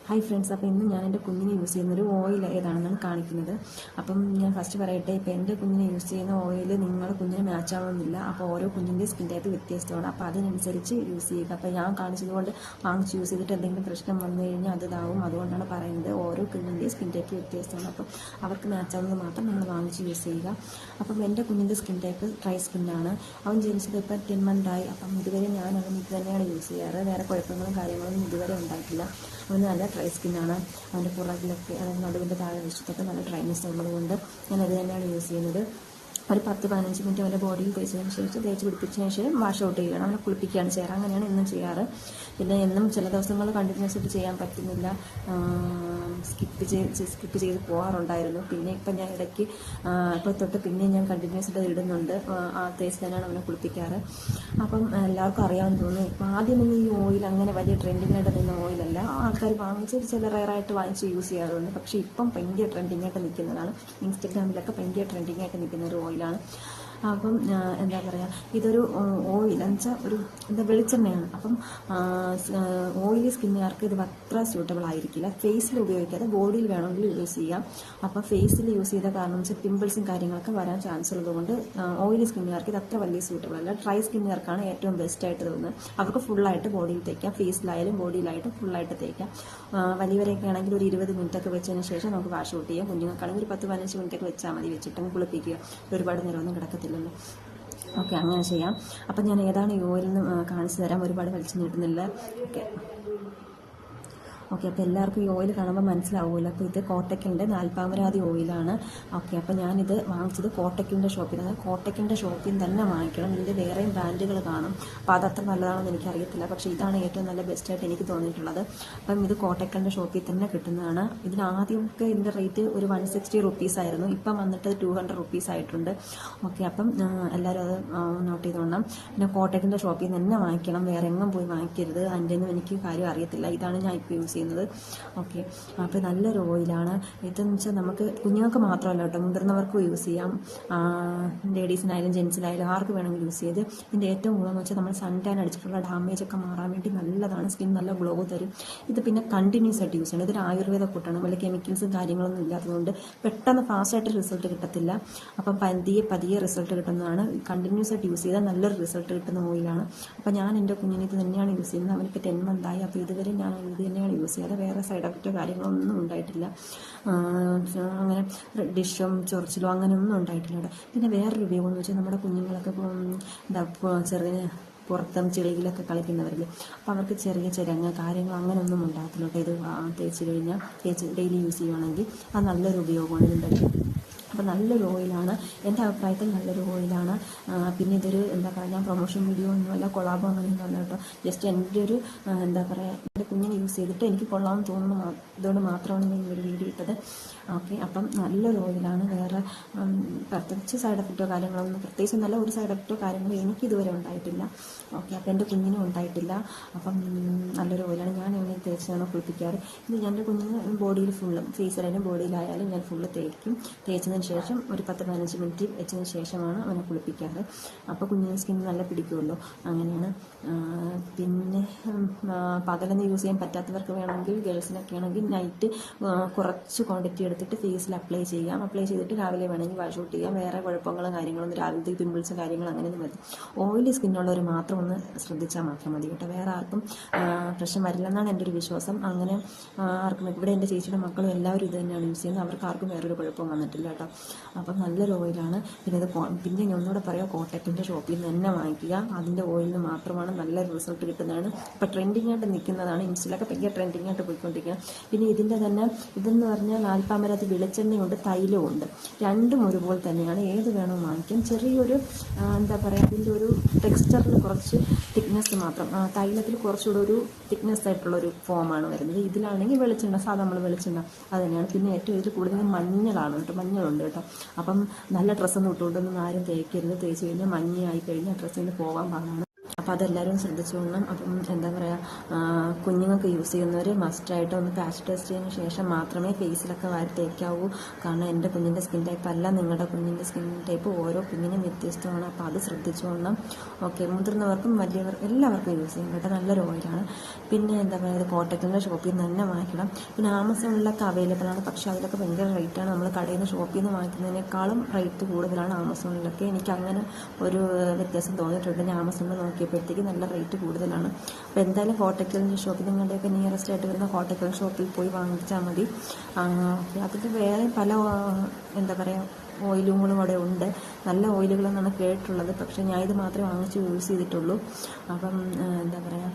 Hi friends, അപ്പോൾ ഇന്ന് ഞാൻ എൻ്റെ കുഞ്ഞിന് യൂസ് ചെയ്യുന്നൊരു ഓയിൽ ഏതാണെന്നാണ് കാണിക്കുന്നത്. അപ്പം ഞാൻ ഫസ്റ്റ് പറയട്ടെ, ഇപ്പോൾ എൻ്റെ കുഞ്ഞിന് യൂസ് ചെയ്യുന്ന ഓയിൽ നിങ്ങളുടെ കുഞ്ഞിന് മാച്ച് ആവുന്നില്ല. അപ്പോൾ ഓരോ കുഞ്ഞിൻ്റെ സ്കിൻ ടൈപ്പ് വ്യത്യസ്തമാണ്. അപ്പോൾ അതിനനുസരിച്ച് യൂസ് ചെയ്യുക. അപ്പോൾ ഞാൻ കാണിച്ചതുകൊണ്ട് വാങ്ങിച്ച് യൂസ് ചെയ്തിട്ട് എന്തെങ്കിലും പ്രശ്നം വന്നു കഴിഞ്ഞാൽ അതിതാവും. അതുകൊണ്ടാണ് പറയുന്നത്, ഓരോ കുഞ്ഞിൻ്റെ സ്കിൻ ടൈപ്പ് വ്യത്യസ്തമാണ്. അപ്പം അവർക്ക് മാച്ച് ആവുന്നത് മാത്രം നിങ്ങൾ വാങ്ങിച്ച് യൂസ് ചെയ്യുക. അപ്പം എൻ്റെ കുഞ്ഞിൻ്റെ സ്കിൻ ടൈപ്പ് ഡ്രൈ സ്കിന്നാണ്. അവൻ ജനിച്ചത് ഇപ്പോൾ 10 മന്തായി. അപ്പം ഇതുവരെ ഞാൻ അവന് ഇത് തന്നെയാണ് യൂസ് ചെയ്യാറ്. വേറെ കുഴപ്പങ്ങളും കാര്യങ്ങളൊന്നും ഇതുവരെ ഉണ്ടായിട്ടില്ല. അവന് നല്ല ഡ്രൈ സ്കിന്നാണ്. അവൻ്റെ പുറകിലൊക്കെ, അതായത് നടുവിൻ്റെ താഴെ വശത്തൊക്കെ നല്ല ഡ്രൈനെസ് ഉള്ളതുകൊണ്ട് ഞാൻ അത് തന്നെയാണ് യൂസ് ചെയ്യുന്നത്. ഒരു 10-15 മിനിറ്റ് അവൻ്റെ ബോഡിയിൽ തേച്ചതിന് ശേഷം, തേച്ച് പിടിപ്പിച്ചതിന് ശേഷം വാഷ് ഔട്ട് ചെയ്യണം. അവനെ കുളിപ്പിക്കുകയാണ് ചെയ്യാറ്. അങ്ങനെയാണ് എന്നും ചെയ്യാറ്. പിന്നെ എന്നും ചില ദിവസങ്ങൾ കണ്ടിന്യൂസ് ആയിട്ട് ചെയ്യാൻ പറ്റുന്നില്ല, സ്കിപ്പ് ചെയ്ത് പോകാറുണ്ടായിരുന്നു. പിന്നെ ഇപ്പം ഞാൻ ഇടയ്ക്ക് ഇപ്പോൾ തൊട്ട് പിന്നെ ഞാൻ കണ്ടിന്യൂസ് ആയിട്ട് ഇടുന്നുണ്ട്. ആ തേച്ച് തന്നെയാണ് അവനെ കുളിപ്പിക്കാറ്. അപ്പം എല്ലാവർക്കും അറിയാമെന്ന് തോന്നുന്നു, ഇപ്പം ആദ്യമൊന്നും ഈ ഓയിൽ അങ്ങനെ വലിയ ട്രെൻഡിങ്ങായിട്ട് നിന്ന ഓയിലല്ല. ആൾക്കാർ വാങ്ങിച്ച് ചില റയറായിട്ട് വാങ്ങിച്ച് യൂസ് ചെയ്യാറുണ്ട്. പക്ഷേ ഇപ്പം ഭയങ്കര ട്രെൻഡിങ്ങായിട്ട് നിൽക്കുന്നതാണ്. ഇൻസ്റ്റഗ്രാമിലൊക്കെ ഭയങ്കര ട്രെൻഡിങ്ങായിട്ട് നിൽക്കുന്ന ഒരു ഓയിലാണ്. അപ്പം എന്താ പറയുക, ഇതൊരു ഓയിൽ എന്ന് വെച്ചാൽ ഒരു വെളിച്ചെണ്ണയാണ്. അപ്പം ഓയിലി സ്കിന്നുകാർക്ക് ഇത് അത്ര സ്യൂട്ടബിൾ ആയിരിക്കില്ല. ഫേസിൽ ഉപയോഗിക്കാതെ ബോഡിയിൽ വേണമെങ്കിൽ യൂസ് ചെയ്യാം. അപ്പം ഫേസിൽ യൂസ് ചെയ്ത കാരണം വെച്ചാൽ പിമ്പിൾസും കാര്യങ്ങളൊക്കെ വരാൻ ചാൻസ് ഉള്ളതുകൊണ്ട് ഓയിലി സ്കിന്നുകാർക്ക് ഇത് അത്ര വലിയ സ്യൂട്ടബിൾ അല്ല. ഡ്രൈ സ്കിന്നുകാർക്കാണ് ഏറ്റവും ബെസ്റ്റായിട്ട് തോന്നുന്നത്. അവർക്ക് ഫുള്ളായിട്ട് ബോഡിയിൽ തേക്കാം, ഫേസിലായാലും ബോഡിയിലായിട്ടും ഫുള്ളായിട്ട് തേക്കാം. വലിയവരെയൊക്കെ ആണെങ്കിൽ ഒരു 20 മിനിറ്റൊക്കെ വെച്ചതിന് ശേഷം നമുക്ക് വാഷ് ഔട്ട് ചെയ്യാം. കുഞ്ഞുങ്ങൾക്കാണെങ്കിൽ ഒരു 10-15 മിനിറ്റൊക്കെ വെച്ചാൽ മതി. വെച്ചിട്ടങ്ങ് കുളിപ്പിക്കുക. ഒരുപാട് നേരമൊന്നും കിടക്കത്തില്ലല്ലോ. ഓക്കെ, അങ്ങനെ ചെയ്യാം. അപ്പം ഞാൻ ഏതാണ് ഈ ഓയിലെന്ന് കാണിച്ചു തരാം. ഒരുപാട് വലിച്ചു നീട്ടുന്നില്ല. ഓക്കെ, അപ്പോൾ എല്ലാവർക്കും ഈ ഓയിൽ കാണുമ്പോൾ മനസ്സിലാവുമല്ലോ. അപ്പോൾ ഇത് കോട്ടക്കലിൻ്റെ നാൽപ്പാമരാതി ഓയിലാണ്. ഓക്കെ, അപ്പോൾ ഞാനിത് വാങ്ങിച്ചത് കോട്ടക്കലിൻ്റെ ഷോപ്പിൽ നിന്ന്. കോട്ടക്കലിൻ്റെ ഷോപ്പിൽ നിന്ന് തന്നെ വാങ്ങിക്കണം. ഇതിൻ്റെ വേറെയും ബ്രാൻഡുകൾ കാണും. അപ്പോൾ അതത്ര നല്ലതാണെന്ന് എനിക്കറിയത്തില്ല. പക്ഷേ ഇതാണ് ഏറ്റവും നല്ല ബെസ്റ്റായിട്ട് എനിക്ക് തോന്നിയിട്ടുള്ളത്. അപ്പം ഇത് കോട്ടക്കലിൻ്റെ ഷോപ്പിൽ തന്നെ കിട്ടുന്നതാണ്. ഇതിനാദ്യമൊക്കെ ഇതിൻ്റെ റേറ്റ് ഒരു 160 റുപ്പീസായിരുന്നു. ഇപ്പം വന്നിട്ട് 200 റുപ്പീസ് ആയിട്ടുണ്ട്. ഓക്കെ, അപ്പം എല്ലാവരും അത് നോട്ട് ചെയ്തോണം. പിന്നെ കോട്ടക്കലിൻ്റെ ഷോപ്പിൽ നിന്ന് തന്നെ വാങ്ങിക്കണം. വേറെ എങ്ങും പോയി വാങ്ങിക്കരുത്. അതിൻ്റെ ഒന്നും എനിക്ക് കാര്യം അറിയത്തില്ല. ഇതാണ് ഞാൻ ഇപ്പോൾ യൂസ് ചെയ്യുന്നത്. ഓക്കെ, അപ്പോൾ നല്ലൊരു ഓയിലാണ്. ഇതെന്ന് വെച്ചാൽ നമുക്ക് കുഞ്ഞുങ്ങൾക്ക് മാത്രമല്ല കേട്ടോ, മുതിർന്നവർക്കും യൂസ് ചെയ്യാം. ലേഡീസിനായാലും ജെൻസിനായാലും ആർക്ക് വേണമെങ്കിലും യൂസ് ചെയ്ത്. ഇതിൻ്റെ ഏറ്റവും ഗുണമെന്ന് വെച്ചാൽ നമ്മൾ സൺ ടാൻ അടിച്ചിട്ടുള്ള ഡാമേജ് ഒക്കെ മാറാൻ വേണ്ടി നല്ലതാണ്. സ്കിൻ നല്ല ഗ്ലോ തരും. ഇത് പിന്നെ കണ്ടിന്യൂസ് ആയിട്ട് യൂസ് ചെയ്യണം. ഇതൊരു ആയുർവേദ കൂട്ടാണ്. വലിയ കെമിക്കൽസും കാര്യങ്ങളൊന്നും ഇല്ലാത്തതുകൊണ്ട് പെട്ടെന്ന് ഫാസ്റ്റായിട്ട് റിസൾട്ട് കിട്ടത്തില്ല. അപ്പം പതിയെ റിസൾട്ട് കിട്ടുന്നതാണ്. കണ്ടിന്യൂസ് ആയിട്ട് യൂസ് ചെയ്താൽ നല്ലൊരു റിസൾട്ട് കിട്ടുന്ന ഓയിലാണ്. അപ്പം ഞാൻ എൻ്റെ കുഞ്ഞിന് ഇത് തന്നെയാണ് യൂസ് ചെയ്യുന്നത്. അവനിപ്പോൾ 10 മന്തായി. അപ്പോൾ ഇതുവരെ ഞാൻ ഇത് തന്നെയാണ് യൂസ് ചെയ്യാതെ. വേറെ സൈഡ് എഫക്റ്റോ കാര്യങ്ങളൊന്നും ഉണ്ടായിട്ടില്ല. അങ്ങനെ റെഡിഷും ചൊറിച്ചിലോ അങ്ങനെയൊന്നും ഉണ്ടായിട്ടില്ല അവിടെ. പിന്നെ വേറൊരു ഉപയോഗം വെച്ചാൽ നമ്മുടെ കുഞ്ഞുങ്ങളൊക്കെ ചെറിയ പുറത്തും ചെളിയിലൊക്കെ കളിക്കുന്നവരില്ലേ, അപ്പോൾ അവർക്ക് ചെറിയ ചിരങ്ങ കാര്യങ്ങൾ അങ്ങനെയൊന്നും ഉണ്ടാകത്തില്ല കേട്ടോ. ഇത് തേച്ച് ഡെയിലി യൂസ് ചെയ്യുവാണെങ്കിൽ അത് നല്ലൊരു ഉപയോഗമാണ് ഇതിൻ്റെ. അപ്പോൾ നല്ലൊരു ഓയിലാണ്, എൻ്റെ അഭിപ്രായത്തിൽ നല്ലൊരു ഓയിലാണ്. പിന്നെ ഇതൊരു എന്താ പറയുക, ഞാൻ പ്രൊമോഷൻ വീഡിയോ ഒന്നുമല്ല, കൊളാബോ അങ്ങനെയൊന്നും അല്ല കേട്ടോ. ജസ്റ്റ് എൻ്റെ ഒരു എന്താ പറയുക, എൻ്റെ കുഞ്ഞിനെ യൂസ് ചെയ്തിട്ട് എനിക്ക് കൊള്ളാമെന്ന് തോന്നുന്നു, ഇതുകൊണ്ട് മാത്രമാണ് ഞാൻ ഒരു വീഡിയോ ഇട്ടത്. ഓക്കെ, അപ്പം നല്ലൊരു ഓയിലാണ്. വേറെ പ്രത്യേകിച്ച് സൈഡ് എഫക്റ്റോ കാര്യങ്ങളൊന്നും, പ്രത്യേകിച്ച് നല്ല ഒരു സൈഡ് എഫക്റ്റോ കാര്യങ്ങളോ എനിക്ക് ഇതുവരെ ഉണ്ടായിട്ടില്ല. ഓക്കെ, അപ്പോൾ എൻ്റെ കുഞ്ഞിനും ഉണ്ടായിട്ടില്ല. അപ്പം നല്ലൊരു ഓയിലാണ്. ഞാൻ എങ്ങനെ തേച്ചാണ് കുളിപ്പിക്കാറ്. ഇത് എൻ്റെ കുഞ്ഞിന് ബോഡിയിൽ ഫുള്ളും, ഫേസിലായാലും ബോഡിയിലായാലും ഞാൻ ഫുള്ള് തേക്കും. തേച്ചതിന് ശേഷം ഒരു 10-15 മിനിറ്റ് വെച്ചതിന് ശേഷമാണ് അവനെ കുളിപ്പിക്കാറ്. അപ്പോൾ കുഞ്ഞിന് സ്കിൻ നല്ല പിടിക്കുമല്ലോ. അങ്ങനെയാണ്. പിന്നെ പകലൊന്നും യൂസ് ചെയ്യാൻ പറ്റാത്തവർക്ക് വേണമെങ്കിൽ, ഗേൾസിനൊക്കെ ആണെങ്കിൽ നൈറ്റ് കുറച്ച് ക്വാണ്ടിറ്റി എടുത്തിട്ട് ഫേസിൽ അപ്ലൈ ചെയ്യാം. അപ്ലൈ ചെയ്തിട്ട് രാവിലെ വേണമെങ്കിൽ വാഷ് ഔട്ട് ചെയ്യാം. വേറെ കുഴപ്പങ്ങളും കാര്യങ്ങളൊന്നും, രാവിലത്തെ പിമ്പിൾസും കാര്യങ്ങളും അങ്ങനെയൊന്നും മതി. ഓയിലി സ്കിന്നുള്ളവർ മാത്രം ഒന്ന് ശ്രദ്ധിച്ചാൽ മാത്രം മതി കേട്ടോ. വേറെ ആർക്കും പ്രശ്നം വരില്ലെന്നാണ് എൻ്റെ ഒരു വിശ്വാസം. അങ്ങനെ ആർക്കും, ഇവിടെ എൻ്റെ ചേച്ചിയുടെ മക്കളും എല്ലാവരും ഇത് തന്നെയാണ് യൂസ് ചെയ്യുന്നത്. അവർക്ക് ആർക്കും വേറൊരു കുഴപ്പവും വന്നിട്ടില്ല കേട്ടോ. അപ്പം നല്ലൊരു ഓയിലാണ്. പിന്നെ ഞാൻ ഒന്നുകൂടെ പറയാം, കോട്ടക്കിൻ്റെ ഷോപ്പിൽ നിന്ന് തന്നെ വാങ്ങിക്കുക. അതിൻ്റെ ഓയിലിന് മാത്രമാണ് നല്ല റിസൾട്ട് കിട്ടുന്നതാണ്. ഇപ്പോൾ ട്രെൻഡിങ് ആയിട്ട് നിൽക്കുന്നതാണ്. ഇൻസ്റ്റയിലൊക്കെ ഭയങ്കര ട്രെൻഡിങ് ആയിട്ട് പോയിക്കൊണ്ടിരിക്കുകയാണ്. പിന്നെ ഇതിൻ്റെ തന്നെ ഇതെന്ന് പറഞ്ഞാൽ നാൽപ്പാമരാതി വെളിച്ചെണ്ണയുണ്ട്, തൈലമുണ്ട്. രണ്ടും ഒരുപോലെ തന്നെയാണ്. ഏത് വേണോ വാങ്ങിക്കാം. ചെറിയൊരു എന്താ പറയുക, അതിൻ്റെ ഒരു ടെക്സ്ചറിൽ കുറച്ച് തിക്നെസ് മാത്രം. തൈലത്തിൽ കുറച്ചുകൂടെ ഒരു തിക്നെസ് ആയിട്ടുള്ളൊരു ഫോമാണ് വരുന്നത്. ഇതിലാണെങ്കിൽ വെളിച്ചെണ്ണ, സാധാ നമ്മൾ വെളിച്ചെണ്ണ അത് തന്നെയാണ്. പിന്നെ ഏറ്റവും ഇതിൽ കൂടുതൽ മഞ്ഞളാണ് കേട്ടോ. മഞ്ഞളുണ്ട് കേട്ടോ. അപ്പം നല്ല ഡ്രസ്സൊന്നും ഇട്ടുകൊണ്ടൊന്നും ആരും തേക്കരുത്. തേച്ച് കഴിഞ്ഞാൽ മഞ്ഞയായി കഴിഞ്ഞാൽ ഡ്രസ്സിൽ നിന്ന് പോകാൻ പാടാണ്. അപ്പം അപ്പോൾ അതെല്ലാവരും ശ്രദ്ധിച്ചുകൊള്ളണം. അപ്പം എന്താ പറയുക, കുഞ്ഞുങ്ങൾക്ക് യൂസ് ചെയ്യുന്നവർ മസ്റ്റായിട്ട് ഒന്ന് പാച്ച് ടെസ്റ്റ് ചെയ്തതിന് ശേഷം മാത്രമേ ഫേസിലൊക്കെ വാരി തേക്കാവൂ. കാരണം എൻ്റെ കുഞ്ഞിൻ്റെ സ്കിൻ ടൈപ്പ് അല്ല നിങ്ങളുടെ കുഞ്ഞിൻ്റെ സ്കിൻ ടൈപ്പ് ഓരോ കുഞ്ഞിനും വ്യത്യസ്തമാണ്. അപ്പോൾ അത് ശ്രദ്ധിച്ചുകൊള്ളണം. ഓക്കെ, മുതിർന്നവർക്കും വലിയവർക്കും എല്ലാവർക്കും യൂസ് ചെയ്യാൻ കേട്ടോ, നല്ലൊരു ഓയിലാണ്. പിന്നെ എന്താ പറയുക, കോട്ടക്കലിൻ്റെ ഷോപ്പിൽ നിന്ന് തന്നെ വാങ്ങിക്കണം. പിന്നെ ആമസോണിലൊക്കെ അവൈലബിൾ ആണ്, പക്ഷേ അതിലൊക്കെ ഭയങ്കര റേറ്റാണ്. നമ്മൾ കടയിൽ നിന്ന് ഷോപ്പിൽ നിന്ന് വാങ്ങിക്കുന്നതിനേക്കാളും റേറ്റ് കൂടുതലാണ് ആമസോണിലൊക്കെ. എനിക്ക് അങ്ങനെ ഒരു വ്യത്യാസം തോന്നിയിട്ടുണ്ട്. ഞാൻ ആമസോണിൽ നോക്കിയപ്പോഴത്തേക്ക് നല്ല റേറ്റ് കൂടുതലാണ്. അപ്പോൾ എന്തായാലും കോട്ടക്കലിൻ്റെ ഷോപ്പിൽ നിങ്ങളുടെയൊക്കെ നിയറസ്റ്റ് ആയിട്ട് വരുന്ന കോട്ടക്കൽ ഷോപ്പിൽ പോയി വാങ്ങിച്ചാൽ മതി. അതിൽ വേറെ പല എന്താ പറയുക ഓയിലുകളും അവിടെ ഉണ്ട്, നല്ല ഓയിലുകളെന്നാണ് കേട്ടിട്ടുള്ളത്. പക്ഷേ ഞാൻ ഇത് മാത്രമേ വാങ്ങിച്ച് യൂസ് ചെയ്തിട്ടുള്ളൂ. അപ്പം എന്താ പറയുക,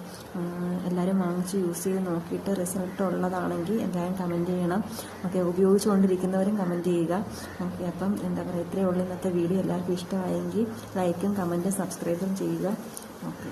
എല്ലാവരും വാങ്ങിച്ച് യൂസ് ചെയ്ത് നോക്കിയിട്ട് റിസൾട്ട് ഉള്ളതാണെങ്കിൽ എല്ലാവരും കമൻറ്റ് ചെയ്യണം. ഓക്കെ, ഉപയോഗിച്ചുകൊണ്ടിരിക്കുന്നവരും കമൻറ്റ് ചെയ്യുക. ഓക്കെ, അപ്പം എന്താ പറയുക, ഇത്രയേ ഉള്ളൂ ഇന്നത്തെ വീഡിയോ. എല്ലാവർക്കും ഇഷ്ടമായെങ്കിൽ ലൈക്കും കമൻറ്റും സബ്സ്ക്രൈബും ചെയ്യുക. ഓക്കെ.